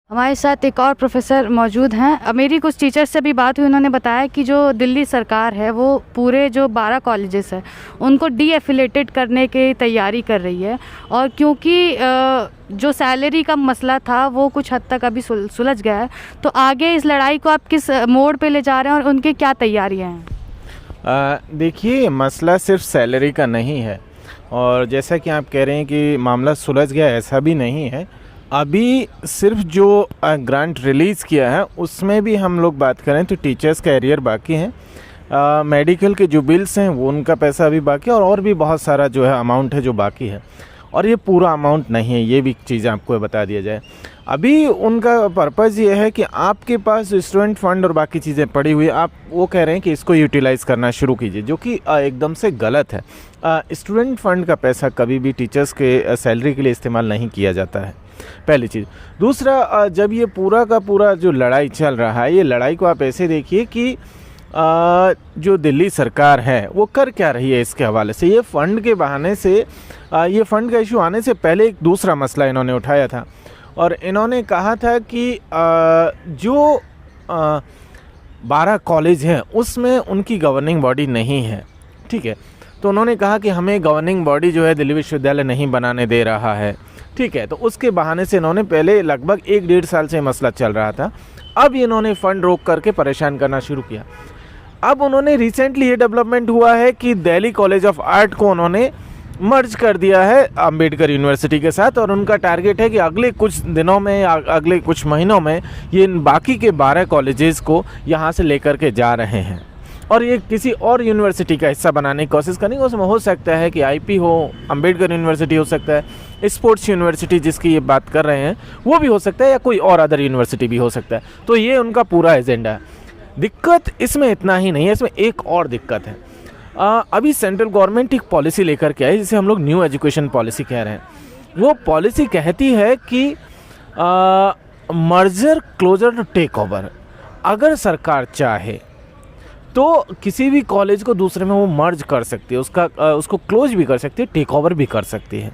हमारे साथ एक और प्रोफेसर मौजूद हैं। मेरी कुछ टीचर्स से भी बात हुई, उन्होंने बताया कि जो दिल्ली सरकार है वो पूरे जो 12 कॉलेजेस हैं उनको डीएफिलेटेड करने की तैयारी कर रही है, और क्योंकि जो सैलरी का मसला था वो कुछ हद तक अभी सुलझ गया है, तो आगे इस लड़ाई को आप किस मोड़ पे ले जा रहे हैं और उनकी क्या तैयारियां हैं? देखिए, मसला सिर्फ सैलरी का नहीं है, और जैसा कि आप कह रहे हैं कि मामला सुलझ गया, ऐसा भी नहीं है। अभी सिर्फ जो ग्रांट रिलीज़ किया है उसमें भी हम लोग बात करें तो टीचर्स का एरियर बाकी हैं, मेडिकल के जो बिल्स हैं वो उनका पैसा अभी बाकी है, और भी बहुत सारा जो है अमाउंट है जो बाकी है, और ये पूरा अमाउंट नहीं है, ये भी चीज़ें आपको बता दिया जाए। अभी उनका पर्पज़ ये है कि आपके पास स्टूडेंट फंड और बाकी चीज़ें पड़ी हुई, आप वो कह रहे हैं कि इसको यूटिलाइज़ करना शुरू कीजिए, जो कि एकदम से गलत है। स्टूडेंट फंड का पैसा कभी भी टीचर्स के सैलरी के लिए इस्तेमाल नहीं किया जाता है, पहली चीज़। दूसरा, जब ये पूरा का पूरा जो लड़ाई चल रहा है, ये लड़ाई को आप ऐसे देखिए कि जो दिल्ली सरकार है वो कर क्या रही है इसके हवाले से। ये फ़ंड के बहाने से, ये फ़ंड का इशू आने से पहले एक दूसरा मसला इन्होंने उठाया था, और इन्होंने कहा था कि जो 12 कॉलेज हैं उसमें उनकी गवर्निंग बॉडी नहीं है, ठीक है। तो उन्होंने कहा कि हमें गवर्निंग बॉडी जो है दिल्ली विश्वविद्यालय नहीं बनाने दे रहा है, ठीक है। तो उसके बहाने से इन्होंने पहले लगभग 1-1.5 साल से मसला चल रहा था, अब इन्होंने फ़ंड रोक करके परेशान करना शुरू किया। अब उन्होंने रिसेंटली ये डेवलपमेंट हुआ है कि दिल्ली कॉलेज ऑफ आर्ट को उन्होंने मर्ज कर दिया है अंबेडकर यूनिवर्सिटी के साथ, और उनका टारगेट है कि अगले कुछ दिनों में या अगले कुछ महीनों में ये बाकी के 12 कॉलेजेस को यहाँ से लेकर के जा रहे हैं, और ये किसी और यूनिवर्सिटी का हिस्सा बनाने की कोशिश करेंगे। उसमें हो सकता है कि आईपी हो, अंबेडकर यूनिवर्सिटी हो सकता है, स्पोर्ट्स यूनिवर्सिटी जिसकी ये बात कर रहे हैं वो भी हो सकता है, या कोई और अदर यूनिवर्सिटी भी हो सकता है। तो ये उनका पूरा एजेंडा है। दिक्कत इसमें इतना ही नहीं है, इसमें एक और दिक्कत है। अभी सेंट्रल गवर्नमेंट एक पॉलिसी लेकर के आई जिसे हम लोग न्यू एजुकेशन पॉलिसी कह रहे हैं। वो पॉलिसी कहती है कि merger closure to take over, अगर सरकार चाहे तो किसी भी कॉलेज को दूसरे में वो मर्ज कर सकती है, उसको क्लोज भी कर सकती है, टेक ओवर भी कर सकती है।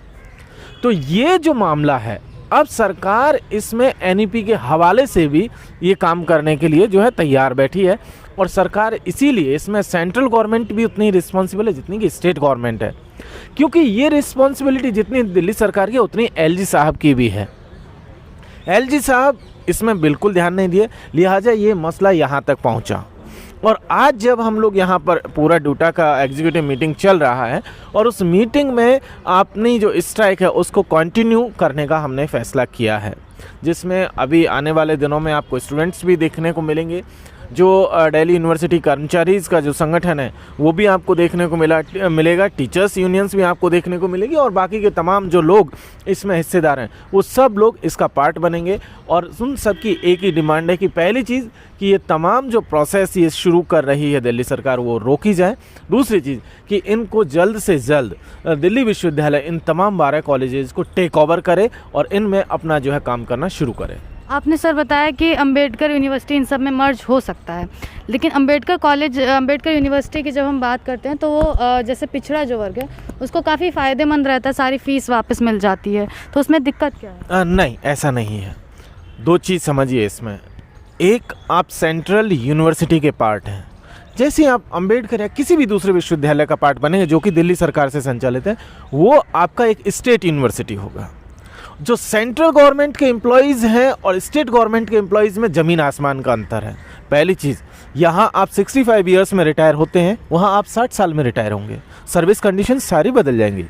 तो ये जो मामला है, अब सरकार इसमें एनईपी के हवाले से भी ये काम करने के लिए जो है तैयार बैठी है, और सरकार इसीलिए इसमें सेंट्रल गवर्नमेंट भी उतनी रिस्पॉन्सिबल है जितनी कि स्टेट गवर्नमेंट है, क्योंकि ये रिस्पॉन्सिबिलिटी जितनी दिल्ली सरकार की उतनी एलजी साहब की भी है। एलजी साहब इसमें बिल्कुल ध्यान नहीं दिए, लिहाजा ये मसला यहाँ तक पहुँचा। और आज जब हम लोग यहाँ पर पूरा डूटा का एग्जीक्यूटिव मीटिंग चल रहा है, और उस मीटिंग में अपनी जो स्ट्राइक है उसको कंटिन्यू करने का हमने फैसला किया है, जिसमें अभी आने वाले दिनों में आपको स्टूडेंट्स भी देखने को मिलेंगे, जो दिल्ली यूनिवर्सिटी कर्मचारीज़ का जो संगठन है वो भी आपको देखने को मिलेगा, टीचर्स यूनियंस भी आपको देखने को मिलेगी, और बाकी के तमाम जो लोग इसमें हिस्सेदार हैं वो सब लोग इसका पार्ट बनेंगे। और उन सब की एक ही डिमांड है कि पहली चीज़ कि ये तमाम जो प्रोसेस ये शुरू कर रही है दिल्ली सरकार वो रोकी जाए। दूसरी चीज़ कि इनको जल्द से जल्द दिल्ली विश्वविद्यालय इन तमाम 12 कॉलेजेस को टेक ओवर करे और इनमें अपना जो है काम करना शुरू करे। आपने सर बताया कि अंबेडकर यूनिवर्सिटी इन सब में मर्ज हो सकता है, लेकिन अंबेडकर यूनिवर्सिटी की जब हम बात करते हैं तो वो जैसे पिछड़ा जो वर्ग है उसको काफ़ी फ़ायदेमंद रहता है, सारी फ़ीस वापस मिल जाती है, तो उसमें दिक्कत क्या है? नहीं, ऐसा नहीं है। दो चीज़ समझिए इसमें। एक, आप सेंट्रल यूनिवर्सिटी के पार्ट हैं, जैसे आप अंबेडकर या किसी भी दूसरे विश्वविद्यालय का पार्ट बनेंगे जो कि दिल्ली सरकार से संचालित है, वो आपका एक स्टेट यूनिवर्सिटी होगा। जो सेंट्रल गवर्नमेंट के एम्प्लॉयज़ हैं और स्टेट गवर्नमेंट के एम्प्लॉयज़ में ज़मीन आसमान का अंतर है। पहली चीज़, यहाँ आप 65 ईयर्स में रिटायर होते हैं, वहाँ आप 60 साल में रिटायर होंगे, सर्विस कंडीशन सारी बदल जाएंगी।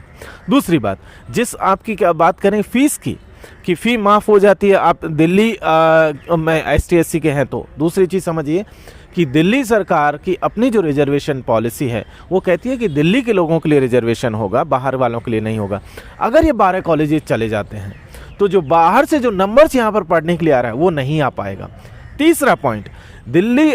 दूसरी बात, जिस आपकी क्या बात करें फ़ीस की, कि फ़ी माफ़ हो जाती है आप दिल्ली में ST/SC के हैं तो। दूसरी चीज़ समझिए कि दिल्ली सरकार की अपनी जो रिजर्वेशन पॉलिसी है वो कहती है कि दिल्ली के लोगों के लिए रिजर्वेशन होगा, बाहर वालों के लिए नहीं होगा। अगर ये 12 कॉलेजेस चले जाते हैं तो जो बाहर से जो नंबर्स यहाँ पर पढ़ने के लिए आ रहा है वो नहीं आ पाएगा। तीसरा पॉइंट, दिल्ली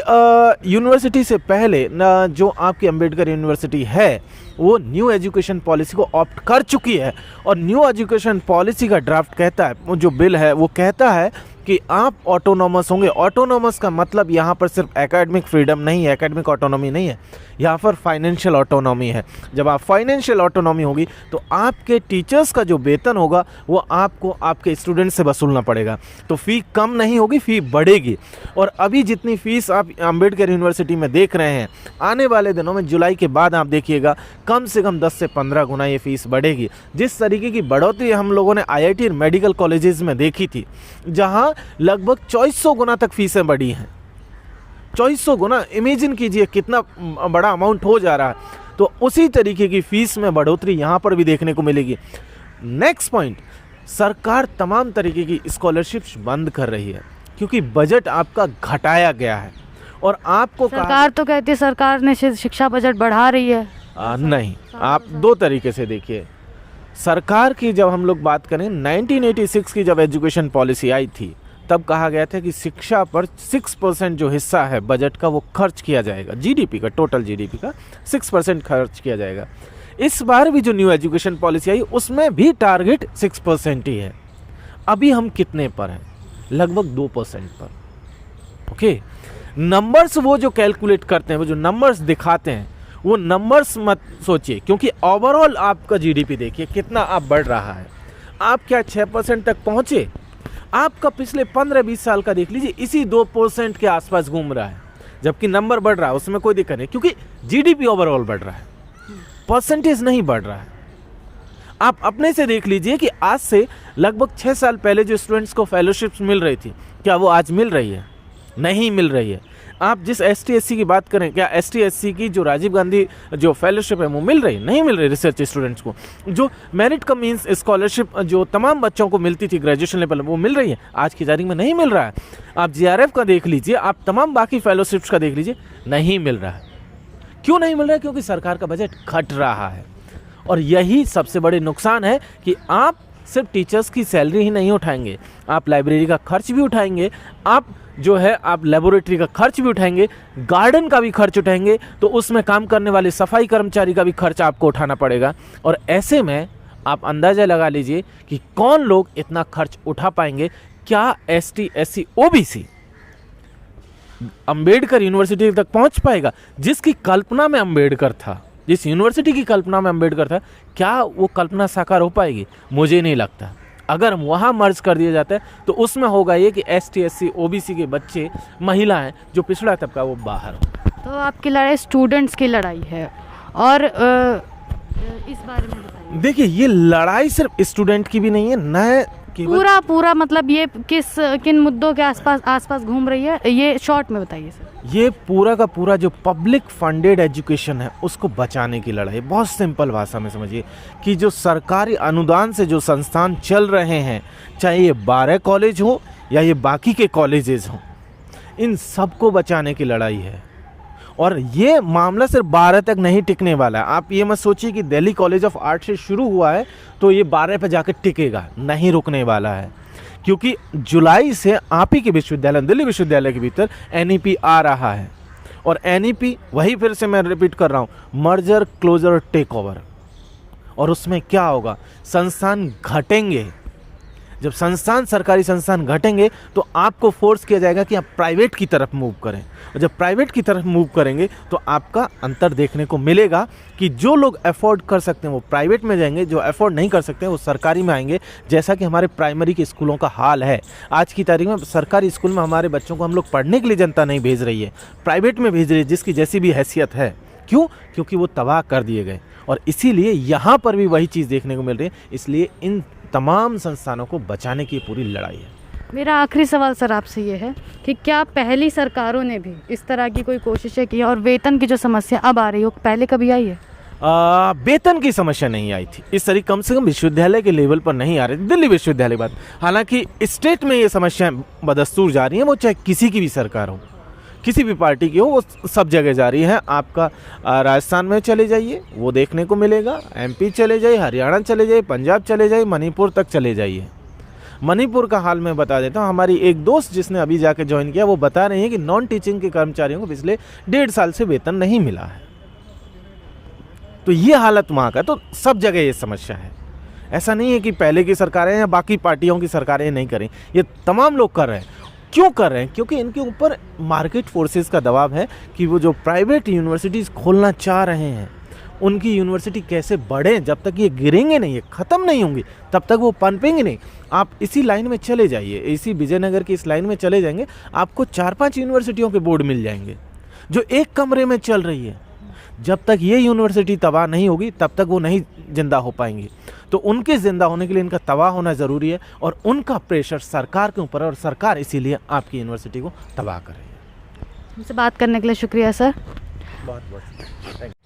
यूनिवर्सिटी से पहले न जो आपकी अंबेडकर यूनिवर्सिटी है वो न्यू एजुकेशन पॉलिसी को ऑप्ट कर चुकी है, और न्यू एजुकेशन पॉलिसी का ड्राफ्ट कहता है, वो जो बिल है वो कहता है कि आप ऑटोनॉमस होंगे। ऑटोनॉमस का मतलब यहाँ पर सिर्फ एकेडमिक फ्रीडम नहीं है, एकेडमिक ऑटोनॉमी नहीं है, यहाँ पर फाइनेंशियल ऑटोनॉमी है। जब आप फाइनेंशियल ऑटोनॉमी होगी तो आपके टीचर्स का जो वेतन होगा वो आपको आपके स्टूडेंट से वसूलना पड़ेगा, तो फ़ी कम नहीं होगी, फ़ी बढ़ेगी। और अभी जितनी फ़ीस आप अंबेडकर यूनिवर्सिटी में देख रहे हैं, आने वाले दिनों में जुलाई के बाद आप देखिएगा कम से कम 10 से 15 गुना ये फ़ीस बढ़ेगी। जिस तरीके की बढ़ोतरी हम लोगों ने IIT मेडिकल कॉलेजेस में देखी थी, जहाँ लगभग 2400 गुना तक फीसें बढ़ी हैं। 2400 गुना, इमेजिन कीजिए कितना बड़ा अमाउंट हो जा रहा है। तो उसी तरीके की फीस में बढ़ोतरी यहाँ पर भी देखने को मिलेगी। नेक्स्ट पॉइंट, सरकार तमाम तरीके की स्कॉलरशिप्स बंद कर रही है क्योंकि बजट आपका घटाया गया है। और आपको सरकार तो कहती है सरकार ने शिक्षा बजट बढ़ा रही है। नहीं, आप दो तरीके से देखिए। सरकार की जब हम लोग बात करें, 1986 की जब एजुकेशन पॉलिसी आई थी तब कहा गया था कि शिक्षा पर 6% जो हिस्सा है बजट का वो खर्च किया जाएगा, जीडीपी का, टोटल जीडीपी का 6% खर्च किया जाएगा। इस बार भी जो न्यू एजुकेशन पॉलिसी आई उसमें भी टारगेट 6% ही है। अभी हम कितने पर हैं? लगभग 2% पर। ओके, नंबर्स वो जो कैलकुलेट करते हैं, वो जो नंबर्स दिखाते हैं, वो नंबर्स मत सोचिए, क्योंकि ओवरऑल आपका जीडीपी देखिए कितना आप बढ़ रहा है। आप क्या 6% तक पहुँचे? आपका पिछले 15-20 साल का देख लीजिए, इसी 2% के आसपास घूम रहा है, जबकि नंबर बढ़ रहा है, उसमें कोई दिक्कत नहीं, क्योंकि जीडीपी ओवरऑल बढ़ रहा है, परसेंटेज नहीं बढ़ रहा है। आप अपने से देख लीजिए कि आज से लगभग 6 साल पहले जो स्टूडेंट्स को फेलोशिप्स मिल रही थी, क्या वो आज मिल रही है? नहीं मिल रही है। आप जिस ST/SC की बात करें, क्या ST/SC की जो राजीव गांधी जो फेलोशिप है वो मिल रही? नहीं मिल रही रिसर्च स्टूडेंट्स को। जो मेरिट कम मीन्स स्कॉलरशिप जो तमाम बच्चों को मिलती थी ग्रेजुएशन लेवल, वो मिल रही है? आज की तारीख में नहीं मिल रहा है। आप GRF का देख लीजिए, आप तमाम बाकी फेलोशिप्स का देख लीजिए, नहीं मिल रहा है। क्यों नहीं मिल रहा है? क्योंकि सरकार का बजट घट रहा है। और यही सबसे बड़े नुकसान है कि आप सिर्फ टीचर्स की सैलरी ही नहीं उठाएंगे, आप लाइब्रेरी का खर्च भी उठाएंगे, आप जो है आप लेबोरेटरी का खर्च भी उठाएंगे, गार्डन का भी खर्च उठाएंगे, तो उसमें काम करने वाले सफाई कर्मचारी का भी खर्च आपको उठाना पड़ेगा। और ऐसे में आप अंदाज़ा लगा लीजिए कि कौन लोग इतना खर्च उठा पाएंगे। क्या ST/SC OBC अंबेडकर यूनिवर्सिटी तक पहुंच पाएगा? जिसकी कल्पना में अंबेडकर था, जिस यूनिवर्सिटी की कल्पना में अंबेडकर था, क्या वो कल्पना साकार हो पाएगी? मुझे नहीं लगता। अगर वहाँ मर्ज कर दिया जाता है तो उसमें होगा ये कि ST/SC OBC के बच्चे, महिलाएं, जो पिछड़ा तबका, वो बाहर हो। तो आपकी लड़ाई स्टूडेंट्स की लड़ाई है, और इस बारे में बताइए। देखिए, ये लड़ाई सिर्फ स्टूडेंट की भी नहीं है, न केवल पूरा मतलब ये किन मुद्दों के आसपास घूम रही है, ये शॉर्ट में बताइए सर। ये पूरा का पूरा जो पब्लिक फंडेड एजुकेशन है उसको बचाने की लड़ाई। बहुत सिंपल भाषा में समझिए कि जो सरकारी अनुदान से जो संस्थान चल रहे हैं, चाहे ये 12 कॉलेज हो या ये बाकी के कॉलेजेस हों, इन सबको बचाने की लड़ाई है। और ये मामला सिर्फ 12 तक नहीं टिकने वाला है। आप ये मत सोचिए कि दिल्ली कॉलेज ऑफ आर्ट से शुरू हुआ है तो ये 12 पे जाकर टिकेगा, नहीं रुकने वाला है। क्योंकि जुलाई से आप ही के विश्वविद्यालय, दिल्ली विश्वविद्यालय के भीतर NEP आ रहा है। और NEP, वही फिर से मैं रिपीट कर रहा हूँ, मर्जर क्लोजर टेक ओवर। और उसमें क्या होगा? संस्थान घटेंगे। जब संस्थान, सरकारी संस्थान घटेंगे तो आपको फोर्स किया जाएगा कि आप प्राइवेट की तरफ मूव करें। और जब प्राइवेट की तरफ मूव करेंगे तो आपका अंतर देखने को मिलेगा कि जो लोग अफोर्ड कर सकते हैं वो प्राइवेट में जाएंगे, जो अफोर्ड नहीं कर सकते हैं वो सरकारी में आएंगे। जैसा कि हमारे प्राइमरी के स्कूलों का हाल है आज की तारीख में। सरकारी स्कूल में हमारे बच्चों को हम लोग पढ़ने के लिए जनता नहीं भेज रही है, प्राइवेट में भेज रही है, जिसकी जैसी भी हैसियत है। क्यों? क्योंकि वो तबाह कर दिए गए। और इसीलिए यहाँ पर भी वही चीज़ देखने को मिल रही है। इसलिए इन तमाम संस्थानों को बचाने की पूरी लड़ाई है। मेरा आखिरी सवाल सर आपसे ये है कि क्या पहली सरकारों ने भी इस तरह की कोई कोशिशें की, और वेतन की जो समस्या अब आ रही हो, पहले कभी आई है? वेतन की समस्या नहीं आई थी इस तरीके, कम से कम विश्वविद्यालय के लेवल पर नहीं आ रही थी, दिल्ली विश्वविद्यालय बात। हालांकि स्टेट में ये समस्याएं बदस्तूर जा रही हैं, वो चाहे किसी की भी सरकार हो, किसी भी पार्टी की हो, वो सब जगह जा रही है। आपका राजस्थान में चले जाइए, वो देखने को मिलेगा। MP चले जाइए, हरियाणा चले जाइए, पंजाब चले जाइए, मणिपुर तक चले जाइए। मणिपुर का हाल मैं बता देता हूँ। हमारी एक दोस्त जिसने अभी जाके ज्वाइन किया, वो बता रही है कि नॉन टीचिंग के कर्मचारियों को पिछले 1.5 साल से वेतन नहीं मिला है। तो ये हालत वहाँ का, तो सब जगह ये समस्या है। ऐसा नहीं है कि पहले की सरकारें या बाकी पार्टियों की सरकारें नहीं करें, ये तमाम लोग कर रहे हैं। क्यों कर रहे हैं? क्योंकि इनके ऊपर मार्केट फोर्सेस का दबाव है कि वो जो प्राइवेट यूनिवर्सिटीज़ खोलना चाह रहे हैं, उनकी यूनिवर्सिटी कैसे बढ़े। जब तक ये गिरेंगे नहीं, ये ख़त्म नहीं होंगी, तब तक वो पनपेंगे नहीं। आप इसी लाइन में चले जाइए, इसी विजयनगर की इस लाइन में चले जाएंगे, आपको 4-5 यूनिवर्सिटियों के बोर्ड मिल जाएंगे जो एक कमरे में चल रही है। जब तक ये यूनिवर्सिटी तबाह नहीं होगी, तब तक वो नहीं जिंदा हो पाएंगी। तो उनके ज़िंदा होने के लिए इनका तबाह होना ज़रूरी है, और उनका प्रेशर सरकार के ऊपर है, और सरकार इसीलिए आपकी यूनिवर्सिटी को तबाह कर रही है। हमसे बात करने के लिए शुक्रिया सर। बहुत बहुत थैंक यू।